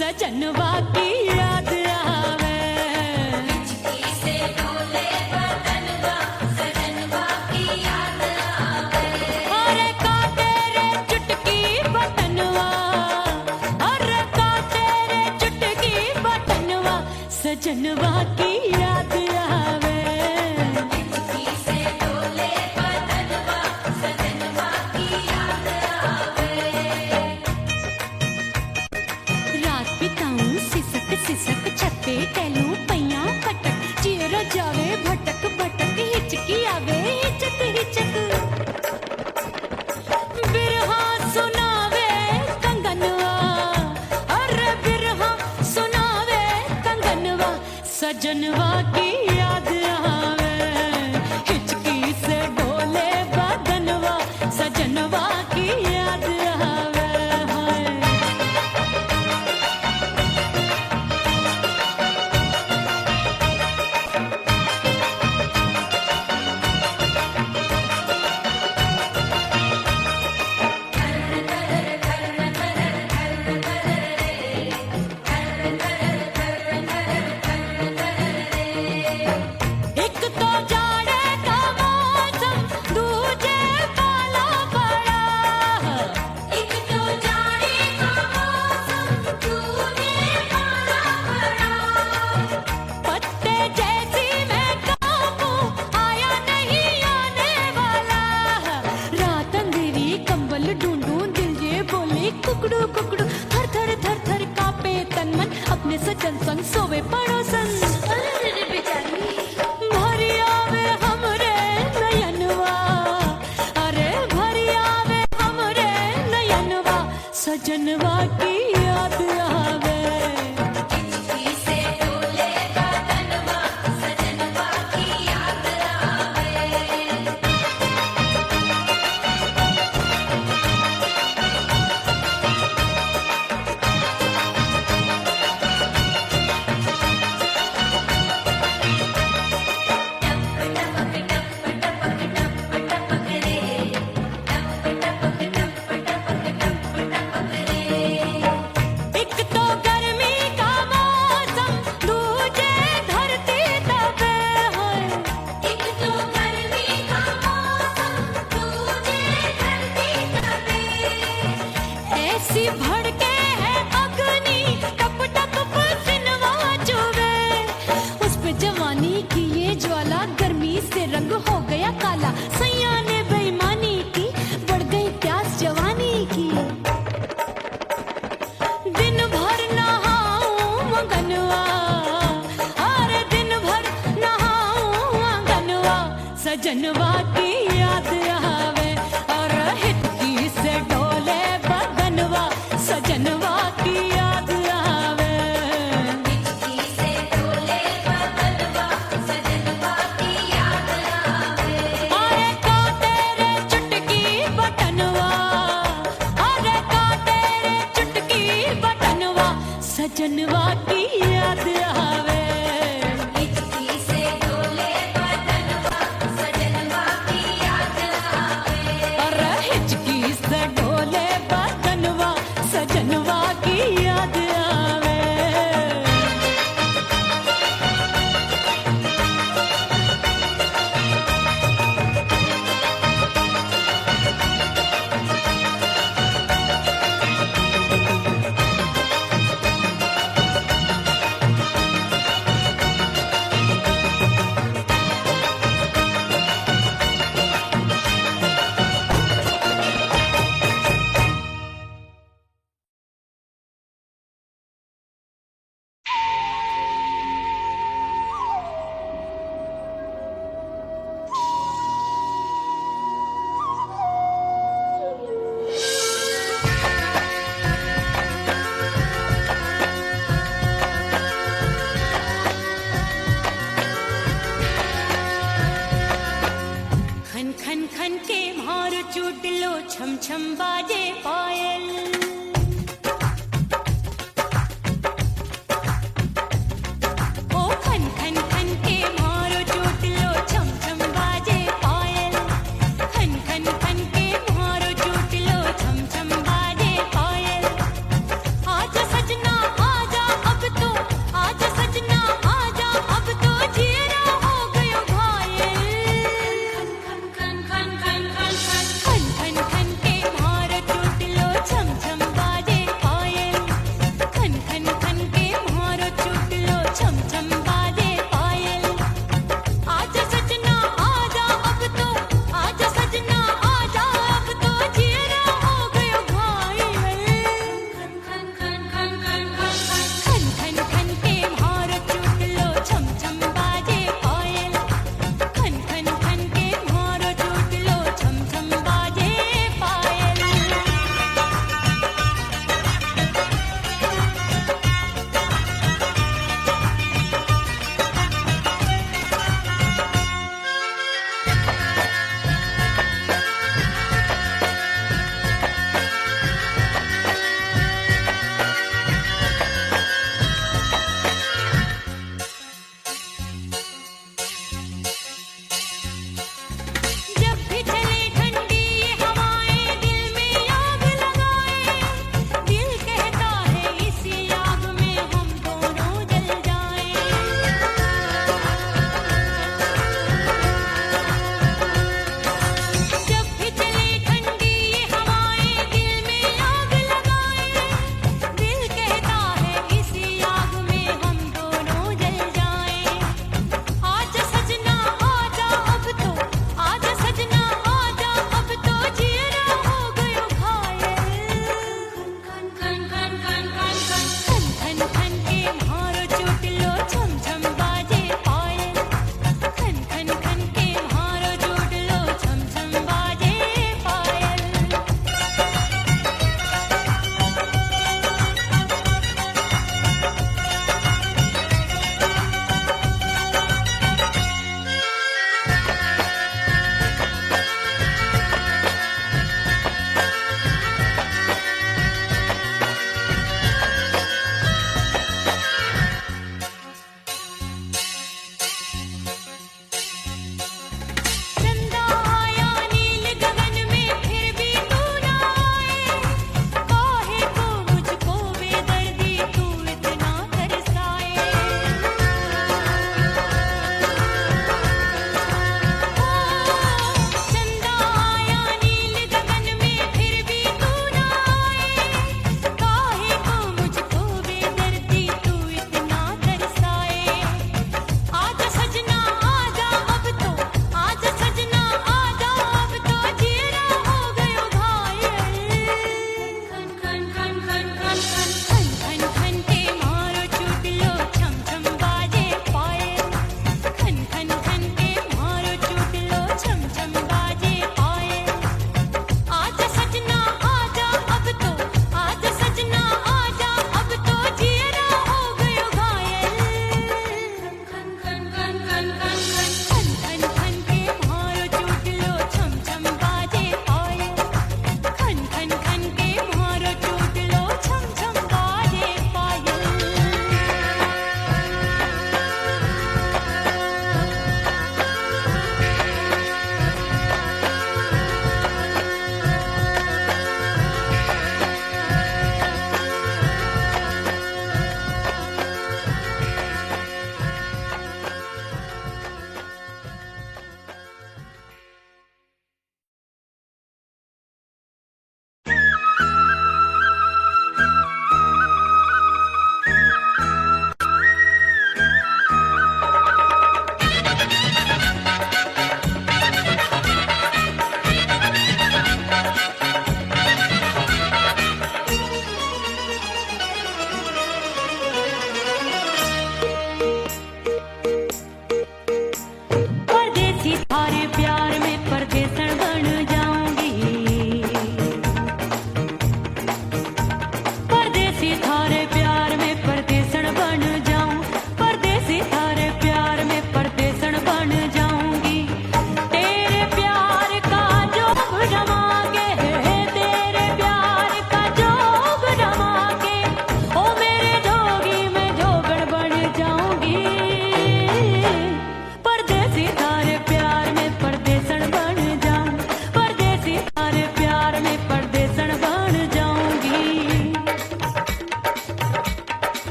सजनवा की याद आवे, हिचकी से डोले बदनवा, सजनवा की याद आवे। अरे का तेरे चुटकी बटनवा, अरे का तेरे चुटकी बटनवा, सजनवा की याद आवे। हिचकी से डोले बदनवा, सजनवा की याद आवे। रात बिताऊं सिसक सिसक छत पे टहलूं पैया पटक, चेहरा जावे भटक भटक, हिचकी आवे हिचक हिचक। बिरहा सुनावे कंगनवा, अरे बिरहा सुनावे कंगनवा, सजनवा की याद आवे। हिचकी से डोले बदनवा, सजनवा की याद आवे। एक तो जाड़े का मौसम, दूजे पाला पड़ा। एक तो जाड़े का मौसम, दूजे पाला पड़ा। पत्ते जैसी मैं कांपूं, आया नहीं आने वाला। रात अंधेरी कंबल ढूंढूं, दिल ये बोले कुकड़ू कुकड़ू, थर थर थर थर कांपे तन मन, अपने सजन संग सोवे पड़ोसन। भरी आवे हमरे नयनवा, अरे भरी आवे हमरे नयनवा, सजनवा की याद आवे। हिचकी से डोले बदनवा, सजनवा की याद आवे। एक तो गर्मी का मौसम, दूजे धरती तपे होए। एक तो गर्मी का मौसम, दूजे धरती तपे। ऐसी भड़के है अग्नि, टप टप पसीनवा चुभे। उस पे जवानी की ये ज्वाला, गर्मी से रंग हो गया काला। सैया ने बेईमानी की, बढ़ गई प्यास जवानी की। दिन भर नहाऊं आंगनवा, अरे दिन भर नहाऊं आंगनवा, सजनवा की याद आवे। और हिचकी से डोले बदनवा, सजनवा की याद आवे। हिचकी से डोले बदनवा, सजनवा की याद आवे। अरे का तेरे चुटकी बटनवा, अरे का तेरे चुटकी बटनवा, सजनवा की याद आवे। हिचकी से डोले बदनवा, सजनवा की याद आवे। अरे हिचकी से डोले बदनवा, सजनवा की याद आवे।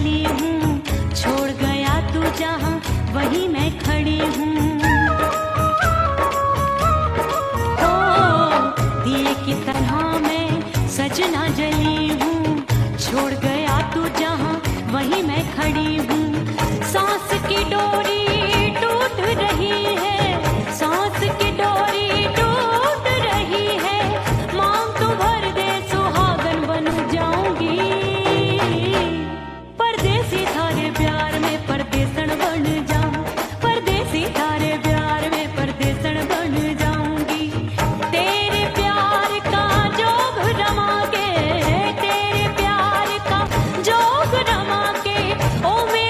चली हूँ, छोड़ गया तू जहाँ वहीं मैं खड़ी हूँ। ओ दिए की तरह मैं सजना जली हूँ, छोड़ गया तू जहाँ वहीं मैं खड़ी हूँ। सांस की डोरी टूट रही है, सांस की डोरी टूट रही है, मांग तू भर दे सुहागन बन जाऊंगी। परदेसी थारे प्यार में परदेसन बन जाऊं, परदेसी थारे प्यार में परदेसन बन जाऊंगी। तेरे प्यार का जोग रमा के, तेरे प्यार का जोग रमा के, ओ मेरे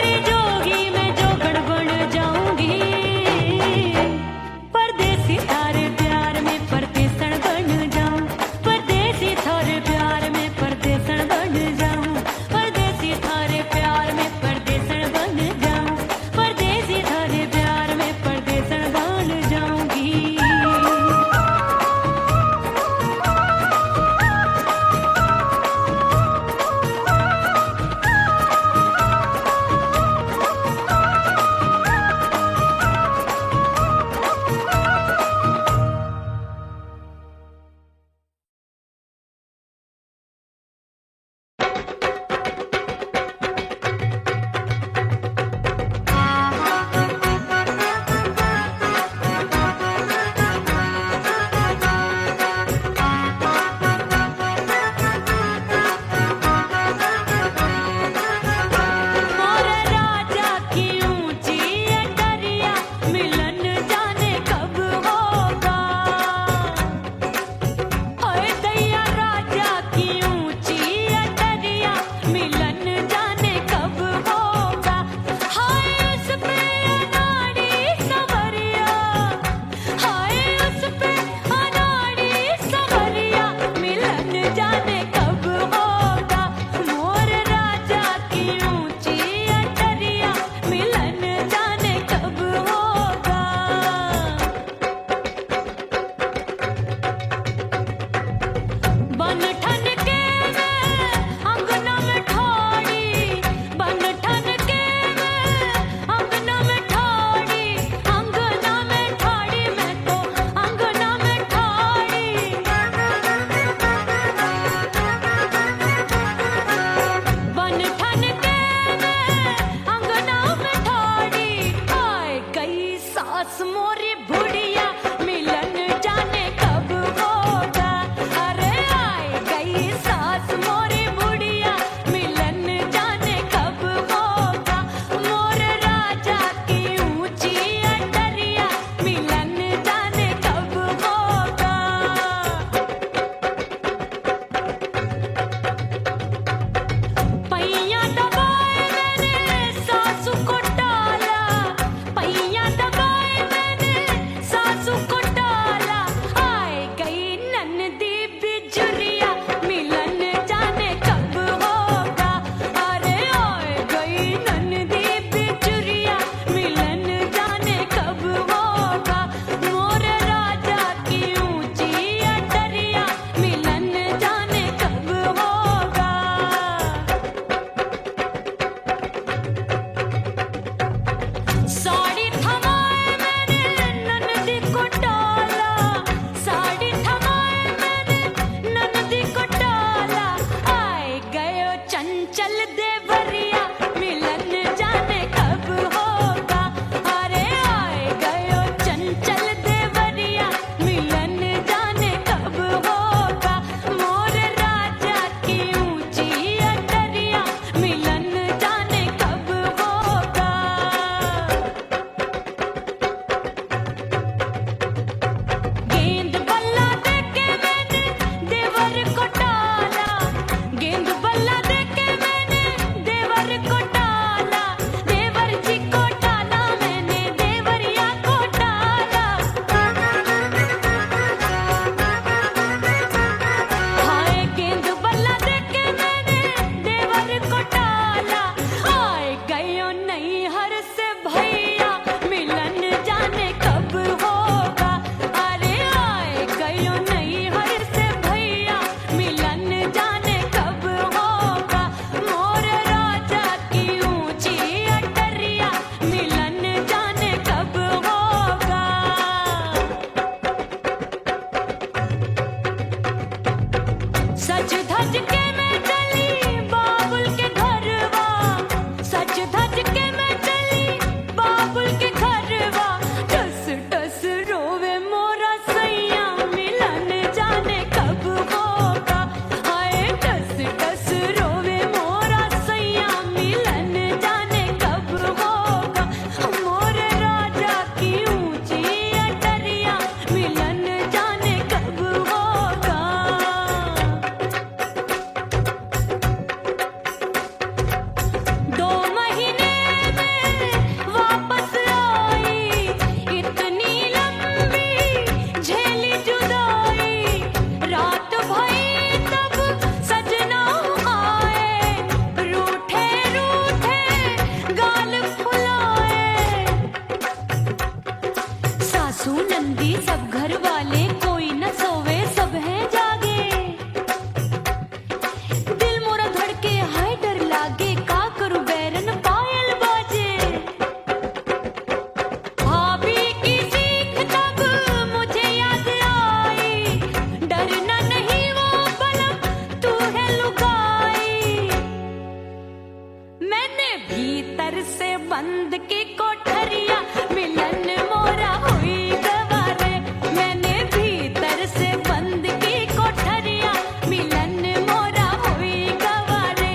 कोठरिया मिलन मोरा हुई गवारे मैंने भीतर से बंद की कोठरिया मिलन मोरा हुई गवारे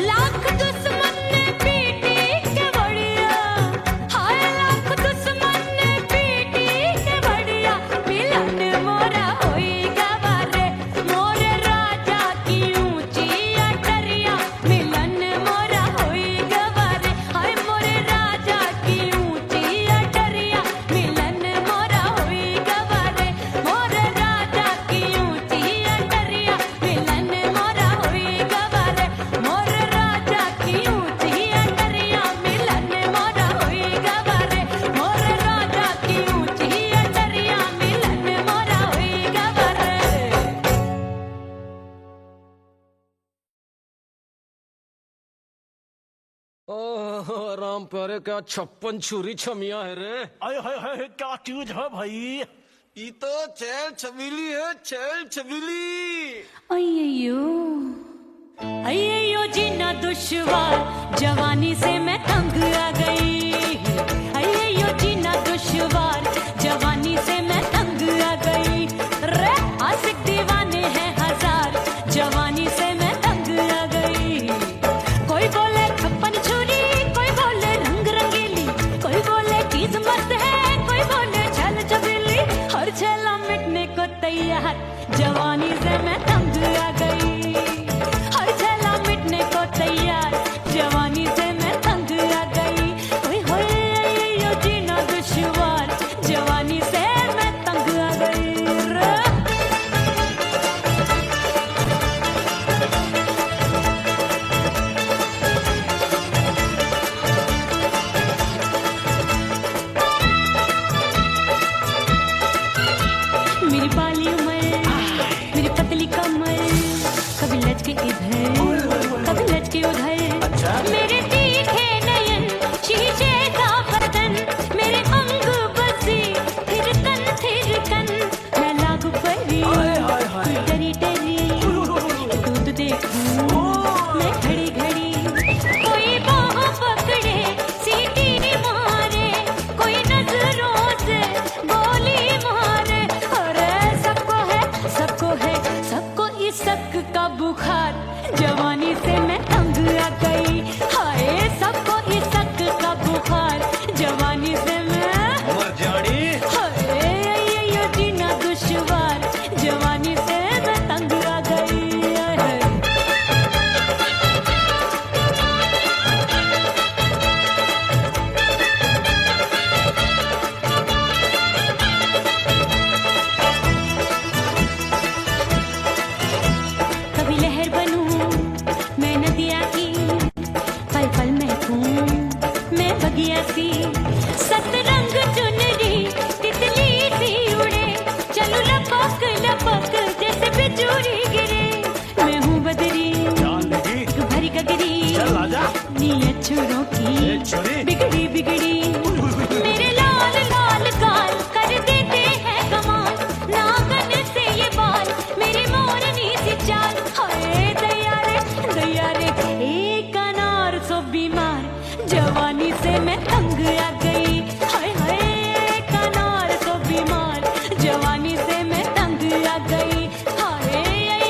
लाख दुश्मन ने पीटी के बढ़िया हाय लाख दुश्मन ने पीटी के बढ़िया मिलन मोरा हुई गवारे मोरे राजा की ऊंची अटरिया मिलन मोरा हुई गवारे हाय मोरे राजा की ऊंची अटरिया मिलन मोरा हुई गवारे मोरे राजा की ऊंची अटरिया मिलन मोरा हुई गवारे मोरे राजा की ऊंची अटरिया मिलन मोरा हुई गवारे मोरे राजा की ऊंची अटरिया मिलन मोरा हुई गवारे ओह राम प्यारे क्या 56 छुरी छमिया है रे। अरे हाय हाय क्या चीज है भाई। ये तो चैल छबीली है, चैल छबीली। अय्यो अय्यो जीना दुश्वार जवानी से मैं तंग आ गई अय्यो जीना दुश्वार जवानी से मैं तंग आ गई रे आशिक दीवाने हैं हजार जवानी से मैं तंग आ गई कोई बोले 56 छुरी कोई बोले रंग रंगीली कोई बोले चीज मस्त है कोई बोले छल छबीली हर छला मिटने को तैयार जवानी से मैं तंग आ गई हर छला मिटने को तैयार जवानी से मैं तंग आ गई ओए होए यो जीना दुश्वार जवानी से मैं तंग आ गई रे। मेरी बाली उम्र मेरी पतली कमर कभी लचके इधर कभी लचके उधर मेरे तीखे नयन शीशे का बदन मेरे अंग बसी थिरकन मैं लागू परी तू डरी डरी दूध देखूं मैं घड़ी घड़ी कोई बाह पकड़े सीटी मारे कोई नजरों से गोली मारे अरे सबको इसक का बुखार जवानी से मैं तंग आ गई हाय सबको इसक का बुखार जवानी से मैं मर जानी। हाय ये जीना दुश्वार जवानी से मैं तंग आ गई हाय। कभी लहर बनूं मैं नदिया की पल पल महकूं मैं बगिया सी सतरंग चुनरी तितली सी उड़े चलूं लपक लपक जैसे बिजली गिरे मैं हूँ बदरी जान लगी भरी गगरी चल आजा। नीयत छुरों ए की छोरी। बिगड़ी बिगड़ी मेरे लाल लाल गाल कर देते हैं कमाल नागन से ये बाल मेरे मोरनी सी चाल हाय दया रे एक अनार सो बीमार जवानी से मैं तंग आ गई हाय हाय एक अनार सो बीमार जवानी से मैं तंग आ गई हाय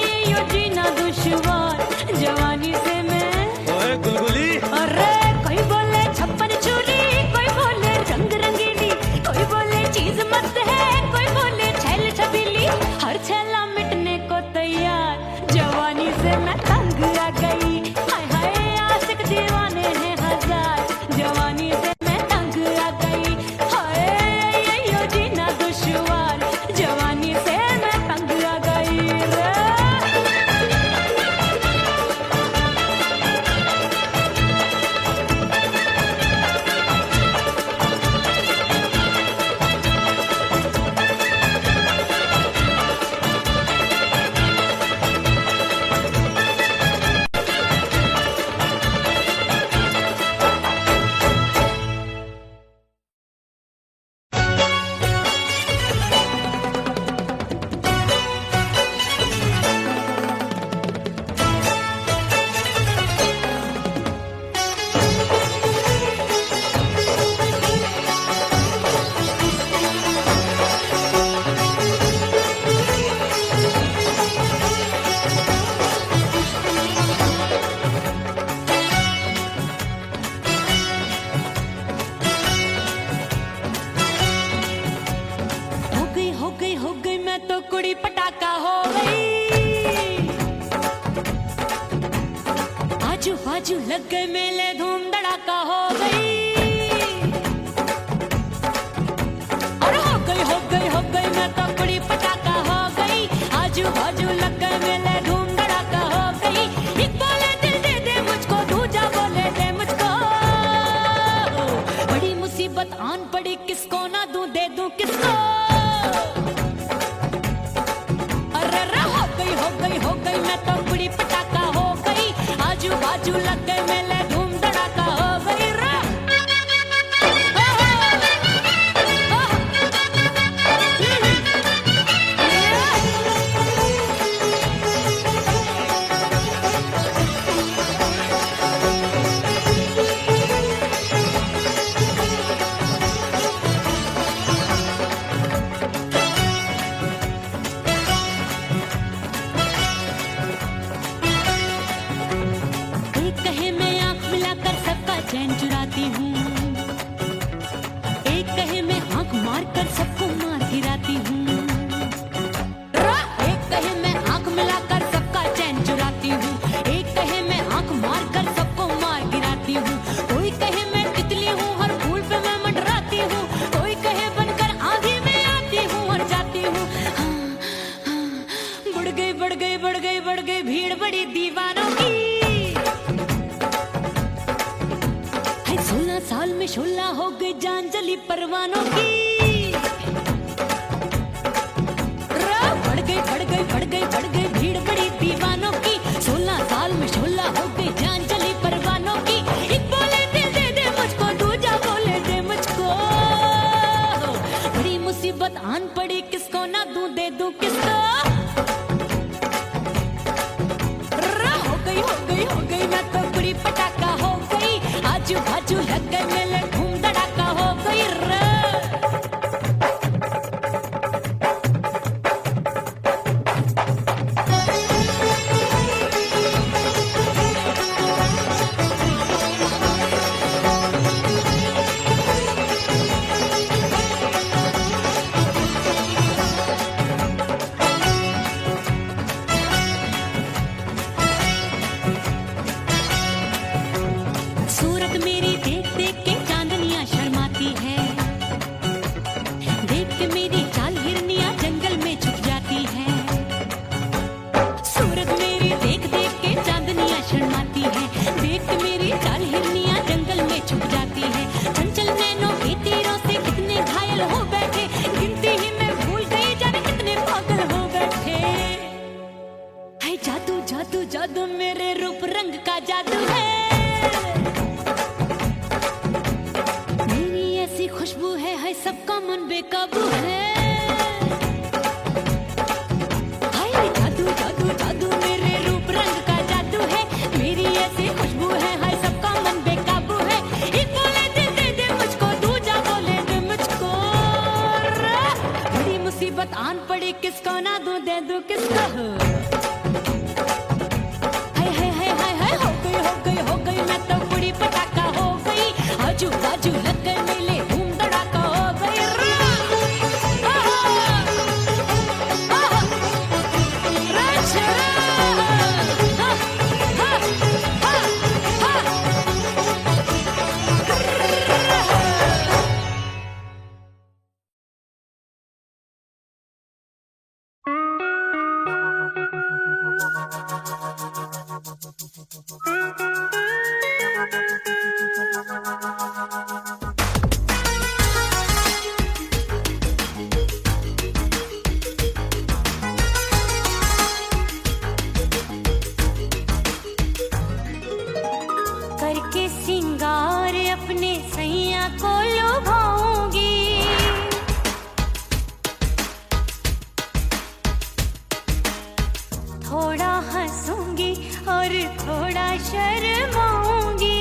बाजू लग गए मेले धूम धड़ाका हो गई। अरे हो गई मैं तो बड़ी पटाखा हो गई। आजू बाजू लग गए मेले धूम धड़ाका हो गई। एक बोले दिल दे दे मुझको, दूजा बोले दे मुझको। बड़ी मुसीबत आन पड़ी, किसको ना दूं दे दूं किसको। अरे हो गई मैं तो बड़ी पटाखा हो गई। आजू बाजू लग गए मेले धूम धड़ाका हो गई रे। एक कहे मैं आंख मिलाकर सबका चैन चुराती हूँ, एक कहे मैं आंख मारकर सबको मार गिराती हूँ। एक कहे मैं आंख मिलाकर सबका चैन चुराती हूँ, एक कहे मैं आंख मारकर सबको मार गिराती हूँ। कोई कहे मैं तितली हूँ, हर फूल पे मैं मंडराती हूँ। कोई कहे बनकर आंधी में आती हूँ और जाती हूँ। बढ़ गई भीड़ बड़ी दीवानों की। 16 साल में शोला हो गई जान जली परवानों की। बढ़ गई भीड़ बड़ी दीवानों की। 16 साल में शोला हो गई जान जली परवानों की। एक बोले दिल दे दे मुझको, दूजा बोले दे मुझको। बड़ी मुसीबत आन पड़ी, किसको ना दूं दे दूं किसको। हो गई मैं तो बड़ी पटाखा हो गई। आजू बाजू लग गए मेले धूम धड़ाका हो गई रे। सूरत मेरी देख देख के चांदनियां शर्माती है। देख के मेरी चाल हिरनियां जंगल में छुप जाती है। सूरत मेरी देख देख के चांदनियां शर्माती है। देख के मेरी चाल हिरनियां जंगल में छुप जाती है। चंचल नैनों के तीरों से कितने घायल हो बैठे, गिनती ही मैं भूल गई जाने कितने पागल हो बैठे। है जादू जादू जादू मेरे रूप रंग का जादू है। खुशबू है सबका मन बेकाबू है। हाय जादू जादू जादू मेरे रूप रंग का जादू है। मेरी ऐसी खुशबू है, हाय सबका मन बेकाबू है। एक बोले दिल दे दे मुझको, दूजा बोले दे मुझको। बड़ी मुसीबत आन पड़ी, किसको ना दूं दे दूं किसको। हो गई मैं तो बड़ी पटाखा हो गई। आजू बाजू लग गए मेले धूम धड़ाका हो गई रे। करके सिंगार अपने सैया को लुभाऊंगी। थोड़ा हंसूंगी और थोड़ा शर्माऊंगी।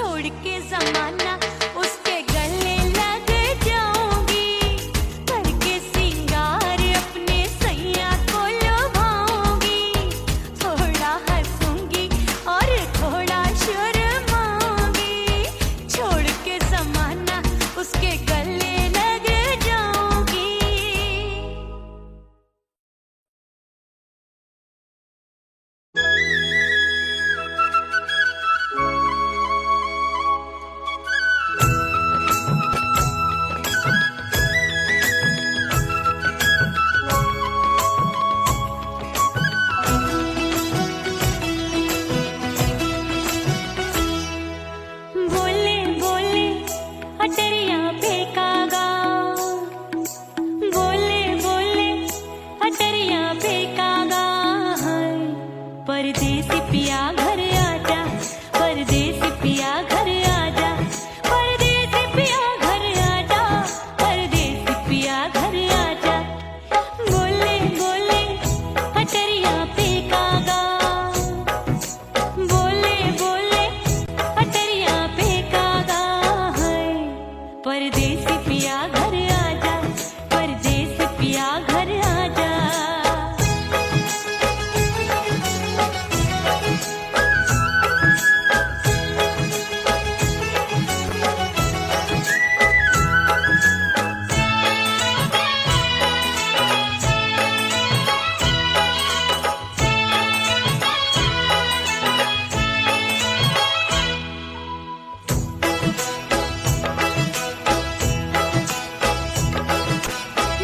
छोड़ के जमाना उसके गले लग जाऊंगी, करके सिंगार अपने सैया को लुभाऊंगी, थोड़ा हंसूंगी और थोड़ा शर्माऊंगी, छोड़ के जमाना उसके गले लग जाऊंगी। बोले बोले अटरिया फेंकागा, बोले बोले अटरिया फेंकागा, परदेसी पिया घर आजा, परदेसी पिया घर आजा, परदेसी पिया घर आजा, परदेसी पिया घर आजा, बोले बोले अटरिया फेंकागा, बोले बोले अटरिया फेंकागा, परदेसी पिया घर आजा, परदेसी पिया घर आजा।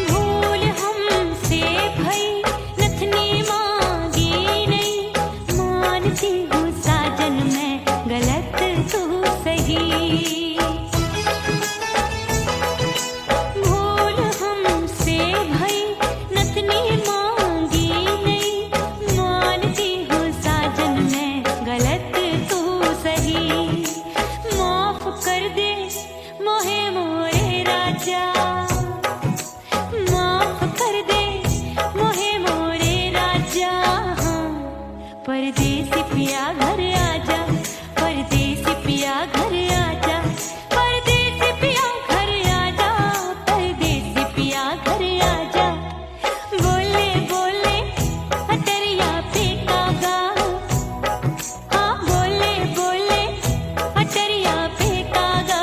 भूल हमसे भई नथनी मांगी नहीं, मानती हूँ साजन मैं गलत तू सही, भूल हमसे भई नथनी मांगी नहीं, मानती हूँ साजन मैं गलत तू सही, माफ कर दे मोहे मोरे राजा, माफ कर दे मोहे मोरे राजा, परदेसी पिया घर आजा, परदेसी पिया घर आजा, परदेसी पिया घर आजा, परदेसी पिया घर आजा, बोले बोले अटरिया फेंकागा, हाँ बोले बोले अटरिया फेंकागा,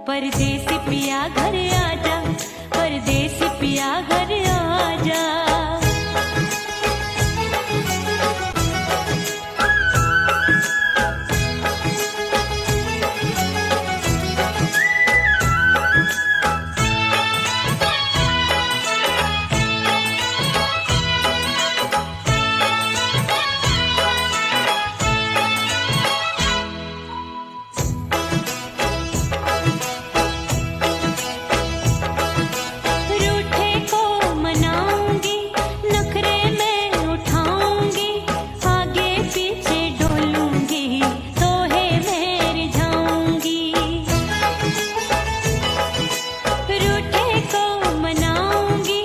परदेसी पिया घर आजा, परदेसी पिया घर आजा। रूठे को मनाऊंगी, नखरे में उठाऊंगी, आगे पीछे डोलूंगी, तोहे में रिझाऊंगी, रूठे को मनाऊंगी,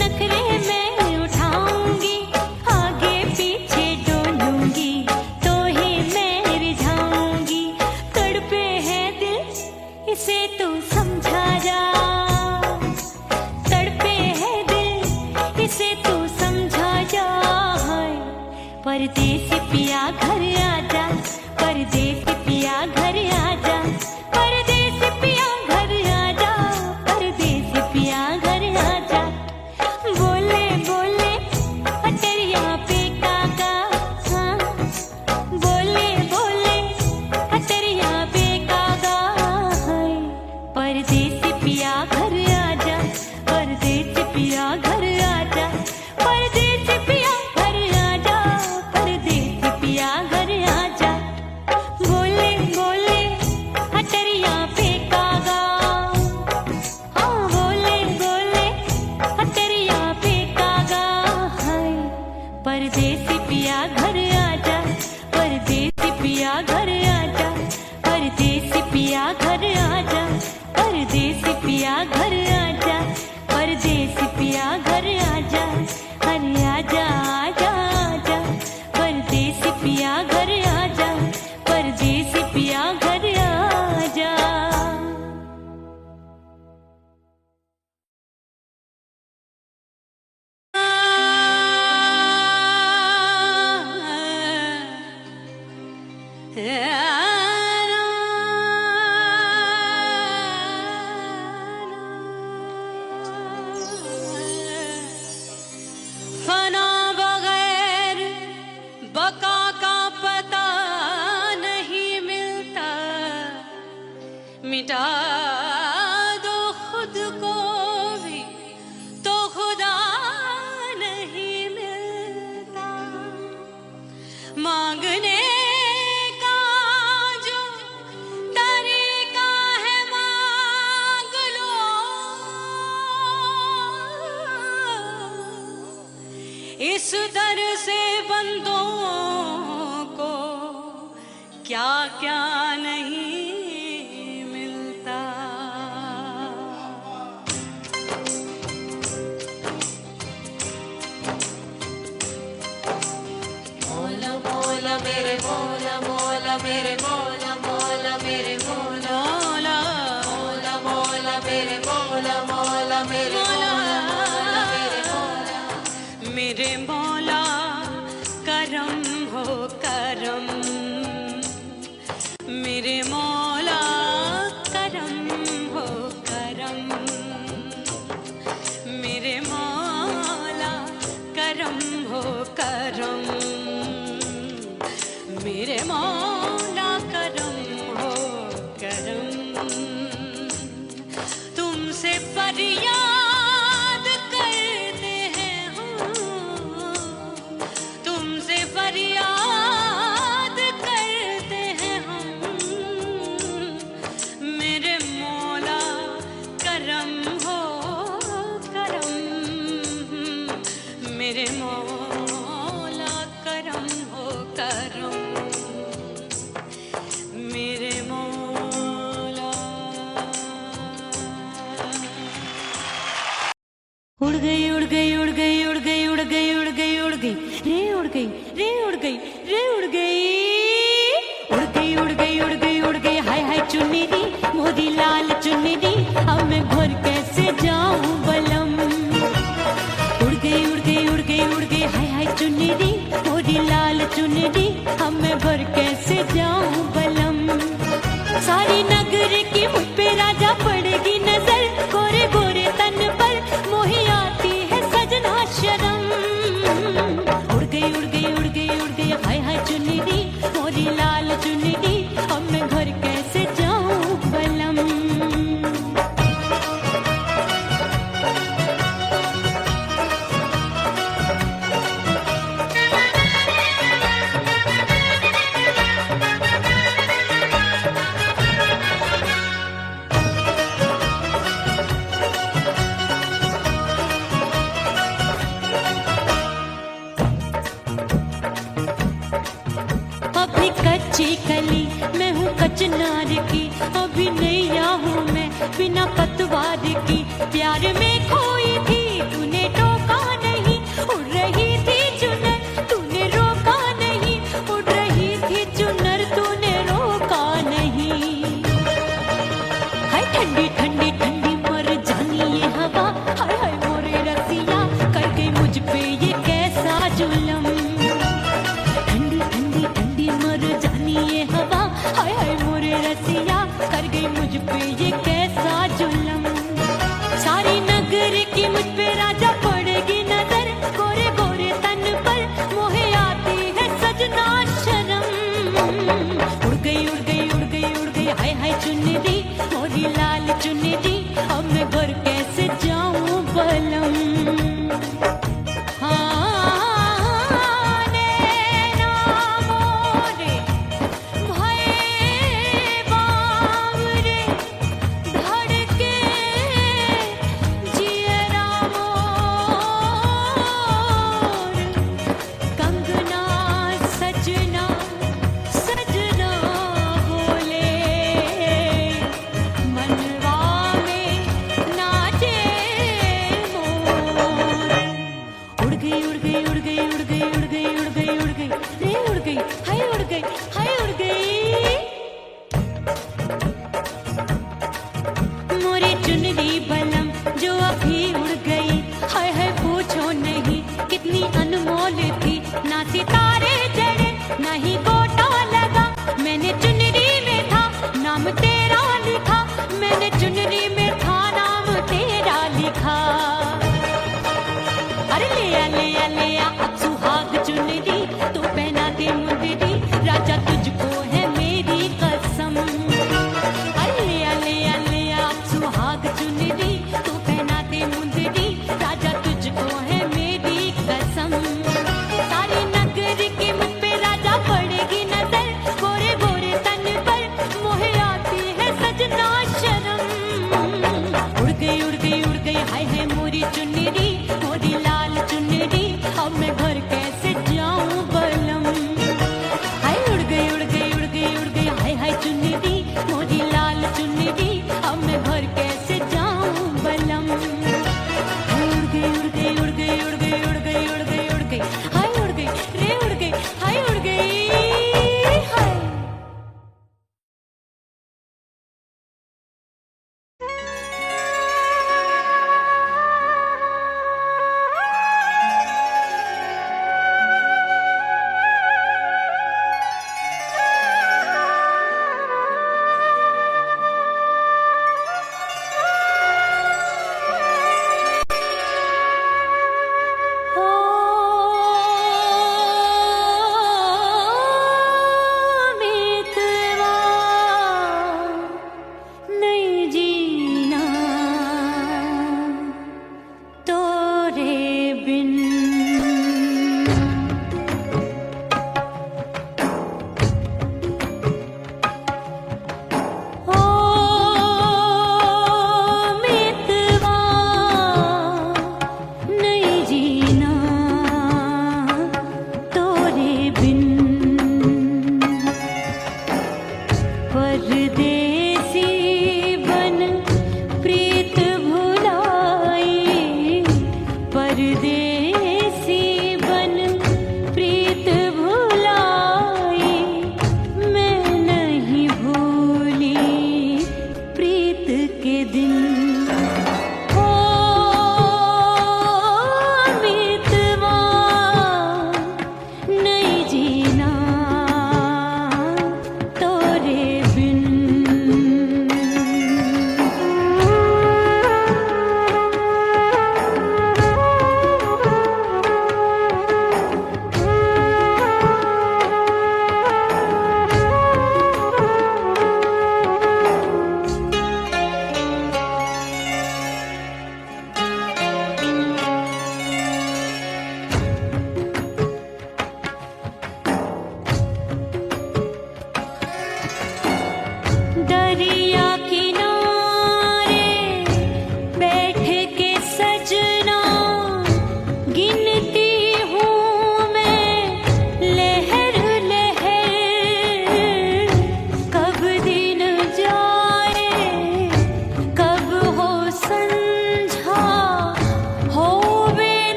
नखरे में उठाऊंगी, आगे पीछे डोलूंगी, तोहे में रिझाऊंगी, तड़पे है दिल इसे तू समझा जा, तड़पे है दिल इसे तू समझा जा, परदेसी पिया घर आजा, परदेसी पिया घर आजा, परदेसी पिया घर आजा, परदेसी पिया घर आजा, बोले बोले अटरिया फेंकागा, हाँ बोले बोले अटरिया फेंकागा, परदेसी पिया घर आजा, परदेसी पिया घर आजा, परदेसी पिया घर आजा, परदेसी पिया घर आजा, बोले बोले अटरिया मिटा दो खुद को भी तो खुदा नहीं मिलता। मांगने का जो तरीका है मांग लो, इस दर से बंदों को क्या क्या नहीं मिलता। मौला मौला मेरे मौला मौला मेरे मौला मौला मेरे मौला मौला मौला मेरे मौला मौला मेरे मौला मेरे मौला मेरे मौला करम हो करम, मेरे मौला करम हो करम, मेरे मौला करम हो करम, मेरे मौला करम हो करम। तुमसे फरियाद करते हैं हम, तुमसे फरियाद करते हैं हम, मेरे मौला करम हो करम, मेरे मौला करम हो करम, मेरे मौला। उड़ गई उड़ गई उड़ गई उड़ गई उड़ गई उड़ गई उड़ गई रे उड़ गई रे उड़ गई रे उड़ गई उड़ गई उड़ गई उड़ गई उड़ गई हाय हाय चुन्नी दी मोदी लाल चुन्नी दी, अब मैं घर कैसे जाऊं बलम। उड़ गई उड़ गई उड़ गई उड़ गई हाय हाय चुन्नी दी मोदी लाल चुन्नी दी, अब मैं घर कैसे जाऊं बलम। सारी नगर की मुझ पे राजा पड़ेगी नजर, गोरे गोरे तन पर मोही आती है सजना शर्म। उड़ गई उड़ गई उड़ गई उड़ गई हाय हाय चुन्नी दी मोरी लाल चुन्नी दी, अब मैं घर कैसे जाऊं बलम। अभी कच्ची कली मैं हूँ कचनार की, अभी नैया हूँ मैं बिना पतवार की। प्यार में खोई थी तूने टोका नहीं, उड़ रही थी चुनर तूने रोका नहीं, उड़ रही थी चुनर तूने रोका नहीं। हाय ठंडी ठंडी ठंडी मर जानी ये हवा, हाय हाय मोरे रसिया कर गई मुझ पे ये कैसा जुलम। ठंडी ठंडी ठंडी मर जानी ये हवा, हाय हाय मोरे रसिया कर गई मुझ पे ये कैसा जुलम। सारी नगर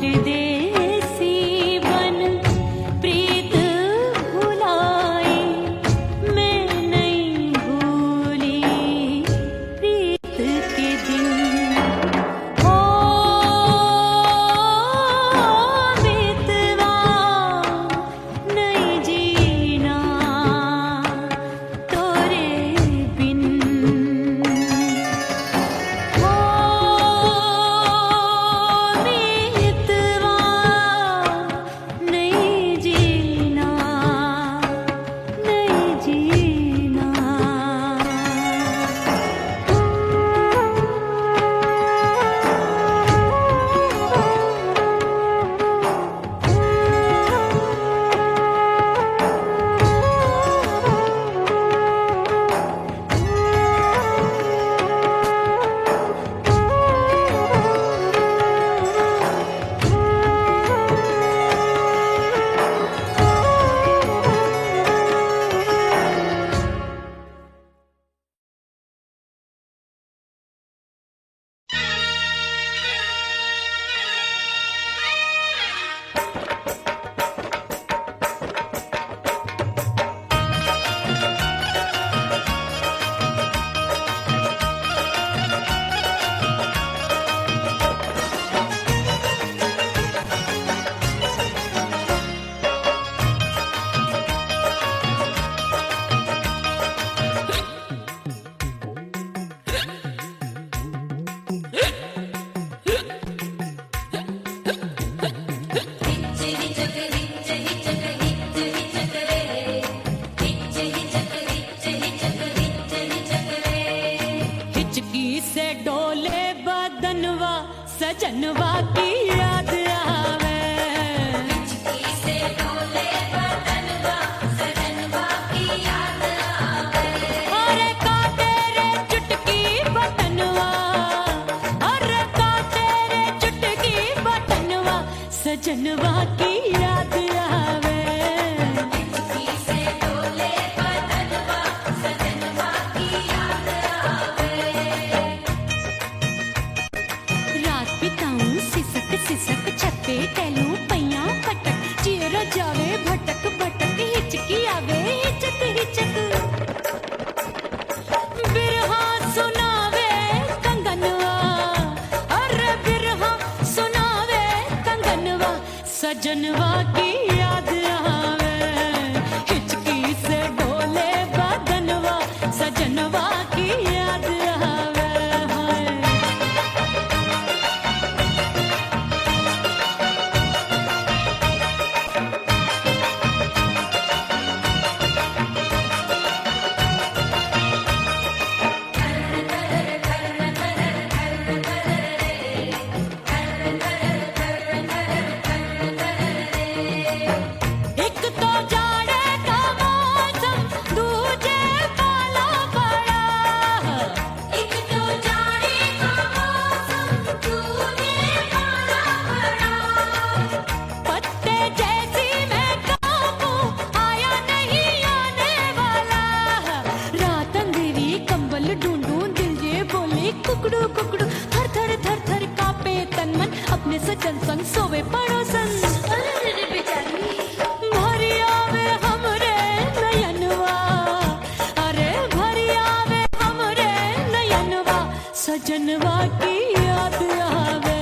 परदेसी बन प्रीत भुलाए, मैं नहीं भूली प्रीत के दिन। ओ मितवा नहीं जीना तोरे बिन। ओ मितवा नहीं जीना, नहीं जीना। हिचकी से डोले बदनवा सजनवा की याद आवे। हिचकी से डोले बदनवा सजनवा की याद आवे। अरे का तेरे चुटकी बटनवा, अरे का तेरे चुटकी बटनवा सजनवा की याद आवे। हिचकी से डोले बदनवा सजनवा की याद आवे। रात बिताऊं सिसक सिसक छत पे टहलूं पैया पटक, चिर जावे भटक भटक हिचकी आवे हिचक हिचक। बिरहा सुनावे कंगनवा, अरे बिरहा सुनावे कंगनवा सजनवा की याद आवे। हिचकी से डोले बदनवा सजनवा की याद आवे। हाय एक तो जाड़े का मौसम दूजे पाला पड़ा। एक तो जाड़े का मौसम दूजे पाला पड़ा। पत्ते जैसी मैं कांपूं आया नहीं आने वाला। रात अंधेरी कंबल ढूंढूं दिल ये बोले कुकड़ू कुकड़ू। थर थर थर थर कांपे तन मन अपने सजन संग सोवे पड़ोसन। भरी आवे हमरे नयनवा, अरे भरी आवे हमरे नयनवा सजनवा की याद आवे।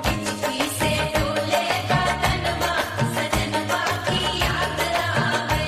हिचकी से डोले बदनवा सजनवा की याद आवे।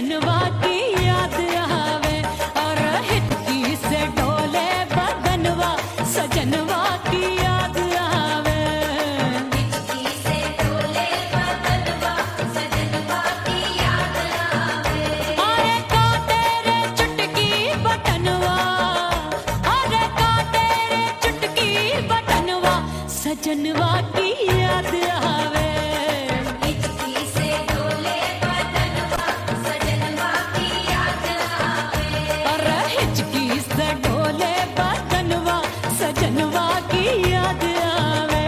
सजनवा की याद आवे और हिचकी से डोले बदनवा सजनवा की याद आवे हिचकी से डोले बदनवा सजनवा की याद आवे अरे का तेरे चुटकी बटनवा अरे का तेरे चुटकी बटनवा सजनवा की याद आवे हिचकी से डोले बदनवा सजनवा की याद आवे अरे हिचकी से डोले बदनवा सजनवा की याद आवे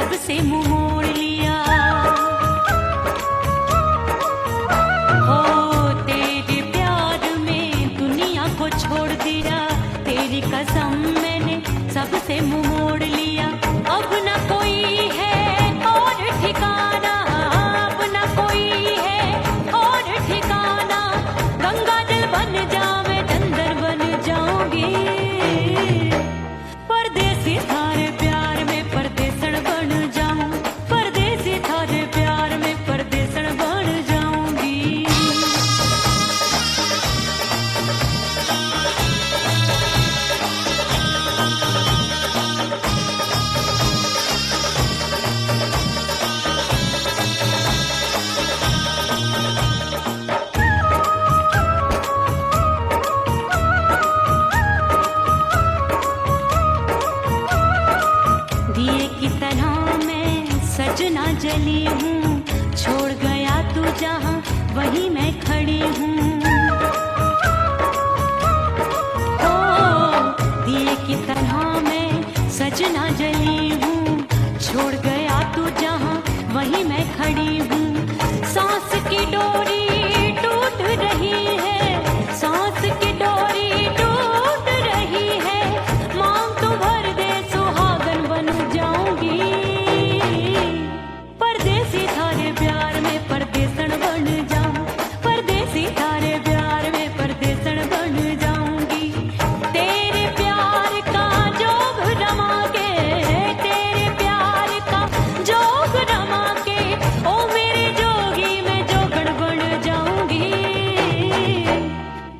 सबसे मुंह मोड़ लिया। हो तेरे प्यार में दुनिया को छोड़ दिया, तेरी कसम मैंने सबसे मुंह मोड़ लिया। अब न कोई है और ठिकाना, अब न कोई है और ठिकाना। गंगा जल बन जावे चंदर बन जाऊंगी, परदेसी थारे प्यार में परदेसण बन जाऊं, परदेसी थारे प्यार में परदेसण बन जाऊंगी। दिए की तरह मैं सजना जली हूँ, छोड़ गया तू जहाँ वहीं मैं खड़ी हूँ। ओ दिए की तरह मैं सजना जली हूँ, छोड़ गया तू जहाँ वहीं मैं खड़ी हूँ। सांस की डोरी टूट रही है, सांस की डोरी टूट रही है। मांग तू भर दे सुहागन बन जाऊंगी, परदेसी थारे प्यार में परदेसण बन जाऊं, परदेसी थारे प्यार में परदेसण बन जाऊंगी। तेरे प्यार का जोग रमा के, तेरे प्यार का जोग रमा के, ओ मेरे जोगी मैं जोगण बन जाऊंगी,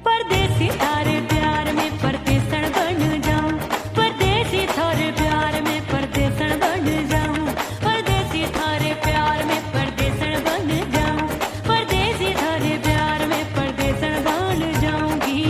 परदेसी थारे प्यार में परदेसण बन जाऊं, परदेसी थारे प्यार में परदेसण बन जाऊं, परदेसी थारे प्यार में परदेसण बन जाऊं, परदेसी थारे प्यार में परदेसण बन जाऊंगी।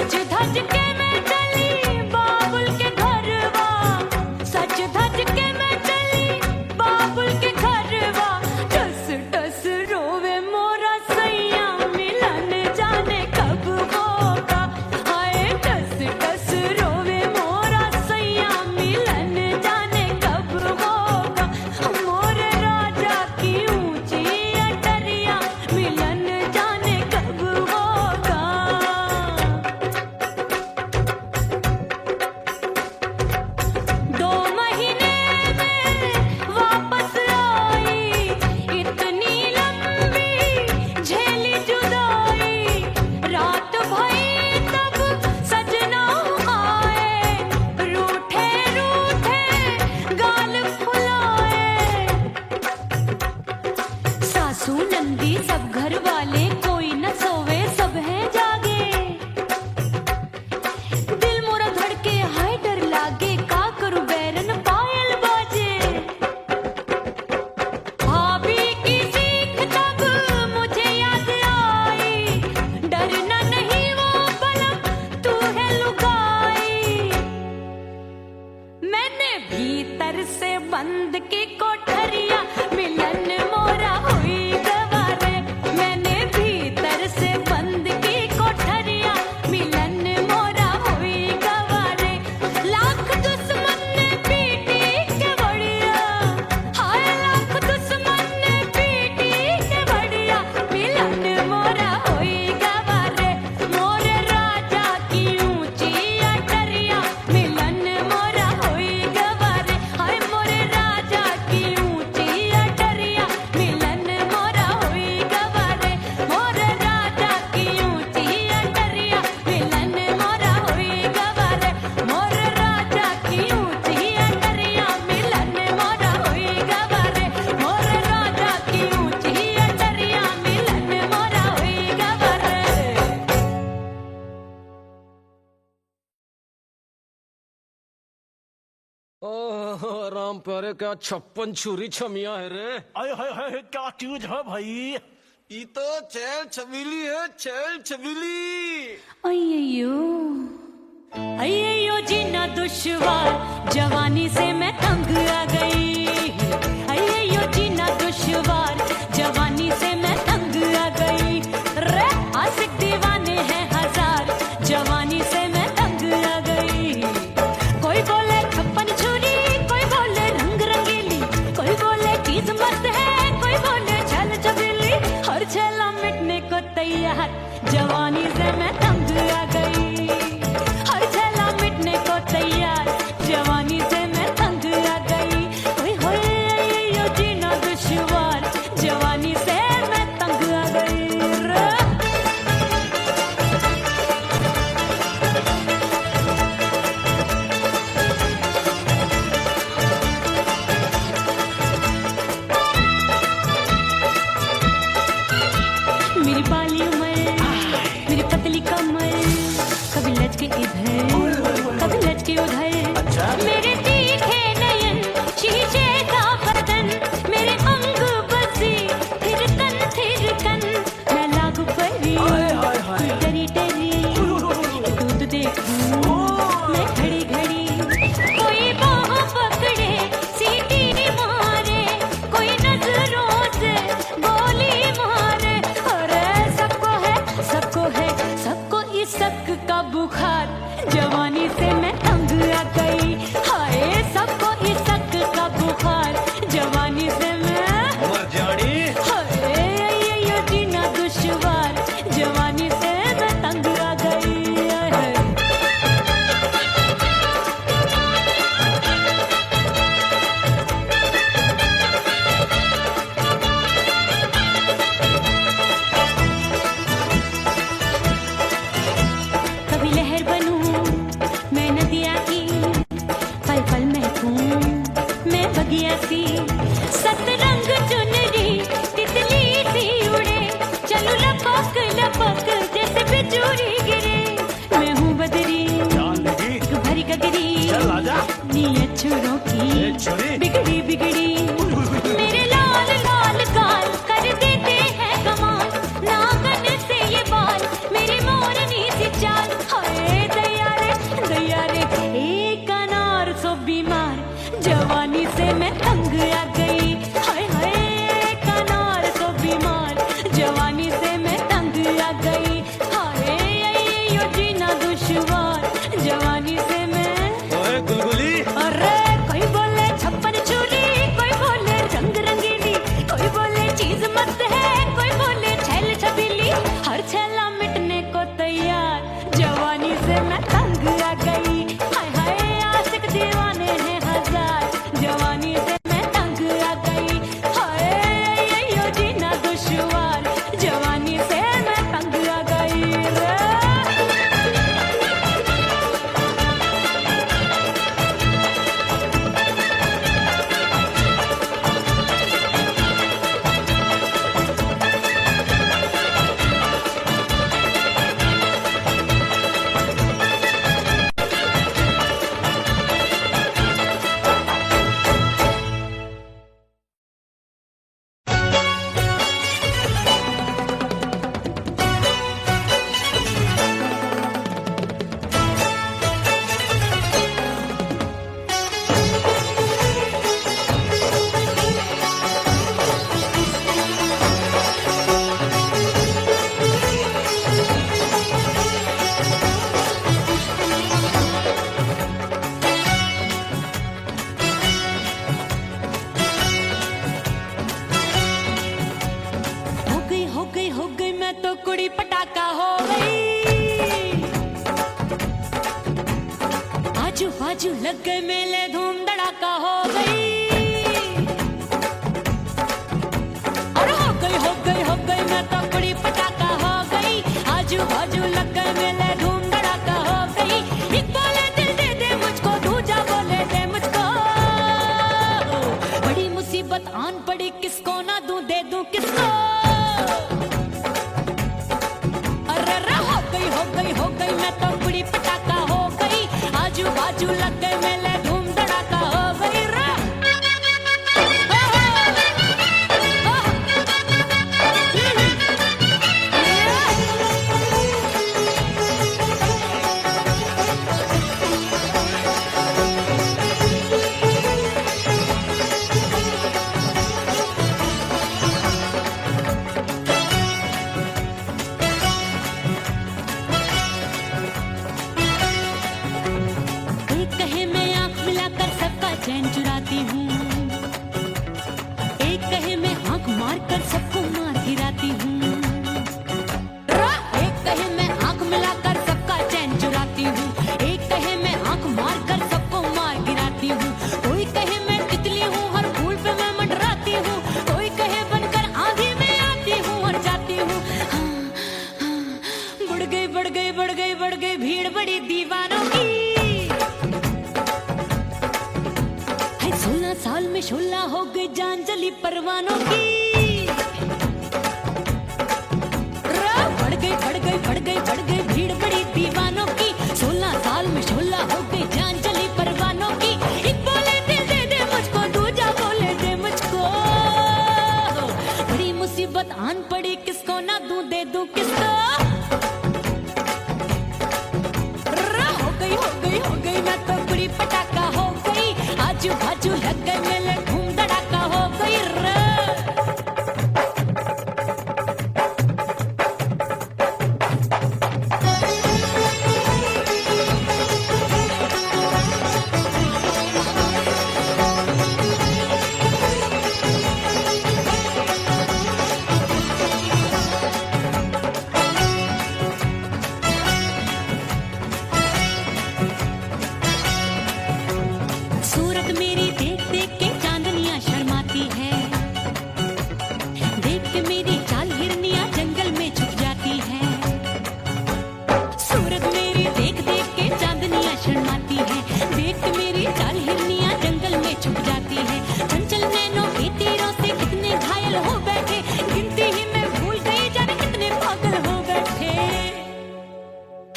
सच धज के मैं चली बाबुल के घरवा, सच धज के मैं चली बाबुल के घरवा, टस टस रोवे मोरा सैया मिलन जाने कब होगा, हाय टस टस रोवे मोरा सैया मिलन जाने कब होगा, मोरे राजा की ऊंची अटरिया मिलन जाने कब होगा। 2 महीने में वापस आई, इतनी लंबी झेली जुदाई, रात भई तब सजना आए, रूठे रूठे गाल फुलाए, सासू नंदी सब घर वाले कोई न सोवे सब हैं जागे, दिल मोरा धड़के हाय डर लागे, का करूं बैरन पायल बाजे, भाभी की सीख तब मुझे याद आई, डरना नहीं वो बलम तू है लुगाई, मैंने भीतर से बंद की कोठरिया मिलन मोरा हुई गवारे, मैंने भीतर से बंद की कोठरिया मिलन मोरा हुई गवारे, लाख दुश्मन ने पीटी के बढ़िया, हाय लाख दुश्मन ने पीटी के बढ़िया, मिलन मोरा हुई गवारे, मोरे राजा की ऊंची अटरिया मिलन मोरा हुई गवारे, हाय मोरे राजा की ऊंची अटरिया मिलन मोरा हुई गवारे, मोरे राजा की ऊंची अटरिया मिलन मोरा हुई गवारे, मोरे राजा की ऊंची अटरिया मिलन मोरा हुई गवारे, मोरे राजा की ऊंची अटरिया मिलन मोरा हुई गवारे। ओह राम प्यारे क्या 56 छुरी छमिया है रे। आय हाय हाय क्या चीज है भाई। ये तो चैल छबीली है, चैल छबीली। अय्यो अय्यो जीना दुश्वार, जवानी से मैं तंग आ गई, अय्यो जीना दुश्वार, जवानी से मैं तंग आ गई, रे आशिक दीवाने हैं हजार, जवानी से मैं तंग आ गई, कोई बोले 56 छुरी, कोई बोले रंग रंगीली, कोई बोले चीज मस्त है, कोई बोले छल छबीली, हर छेला मिटने को तैयार, जवानी से मैं तंग आ गई, हर छेला मिटने को तैयार, जवानी से मैं तंग आ गई, ओए होए यो जीना दुश्वार, जवानी से मैं तंग आ गई रे। मेरी बाली उम्र, मेरी पतली कमर, कभी लचके इधर, कभी लचके उधर, मेरे तीखे नयन, शीशे का बदन, मेरे अंग बसी, थिरकन, मैं लागू परी, डरी डरी, दूध देखूं, मैं घड़ी घड़ी, कोई बाह पकड़े, सीटी मारे, कोई नजरों से गोली मारे, अरे सबको है, सबको इस शक का बुखार, जवानी से मैं तंग आ गई, हाय सबको इस शक का बुखार, जवानी से मैं मर जानी। हाय ये जीना दुश्वार, जवानी से मैं तंग आ गई, हाय। कभी लहर बनूं मैं नदिया की, पल पल महकूं मैं बगिया सी, सतरंग चुनरी तितली सी उड़े, चलो लपक लपक जैसे बिजूरी गिरे, मैं हूँ बदरी जान लगी। भरी गगरी, चल आजा। नीयत छुरों की छुरी। बिगड़ी बिगड़ी, मेरे लाल लाल गाल कर देते हैं कमाल, नागन से ये बाल मेरी मोरनी सी चाल, हाय बाजू लग गए मेले, धूम धड़ाका हो गई। और हो गई मैं तो बड़ी पटाखा हो गई। आजू बाजू लग गए मेले, धूम धड़ाका हो गई। एक बोले दिल दे दे मुझको, दूजा बोले दे मुझको। बड़ी मुसीबत आन पड़ी, किसको ना दूं दे दूं किसको। अरे हो गई मैं तो बड़ी पटाखा हो गई। आजू बाजू लग गए मेले, धूम धड़ाका हो गई रे। एक कहे मैं आंख मिलाकर सबका चैन चुराती हूँ, एक कहे मैं आंख मारकर सबको मार गिराती हूँ। एक कहे मैं आंख मिलाकर सबका चैन चुराती हूँ, एक कहे मैं आंख मारकर सबको मार गिराती हूँ। कोई कहे मैं तितली हूँ, हर फूल पे मैं मंडराती हूँ। कोई कहे बनकर आंधी में आती हूँ और जाती हूँ। बढ़ गई भीड़ बड़ी दीवानों की। 16 साल में शोला हो गई जान जली परवानों की। बढ़ गई भीड़ बड़ी दीवानों की। 16 साल में शोला हो गई जान जली परवानों की। एक बोले दिल दे दे मुझको, दूजा बोले दे मुझको। बड़ी मुसीबत आन पड़ी, किसको ना दूं दे दूं किसको। हो गई मैं तो बड़ी पटाखा हो गई। आजू बाजू लग गए मेले, धूम धड़ाका हो गई रे। सूरत मेरी देख देख के चांदनियां शर्माती है। देख के मेरी चाल हिरनियां जंगल में छुप जाती है। सूरत मेरी देख देख के चांदनियां शर्माती है। देख के मेरी चाल हिरनियां जंगल में छुप जाती है। चंचल नैनों के तीरों से कितने घायल हो बैठे, गिनती ही मैं भूल गई जाने कितने पागल हो बैठे।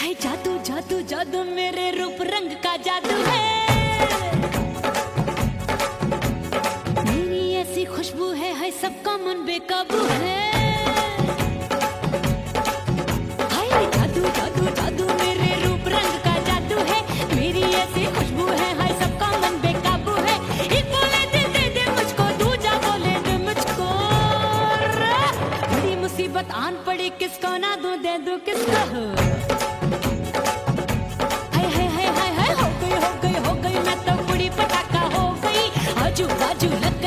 है जादू जादू जादू मेरे रूप रंग का जादू है। खुशबू है सबका मन बेकाबू है। हाय जादू जादू जादू मेरे रूप रंग का जादू है। मेरी ऐसी खुशबू है, हाय सबका मन बेकाबू है। एक बोले दिल दे दे मुझको, दूजा बोले दे मुझको। बड़ी मुसीबत आन पड़ी, किसको ना दूं दे दूं किसको। हाय हो गई मैं तो बड़ी पटाखा हो गई। आजू बाजू लग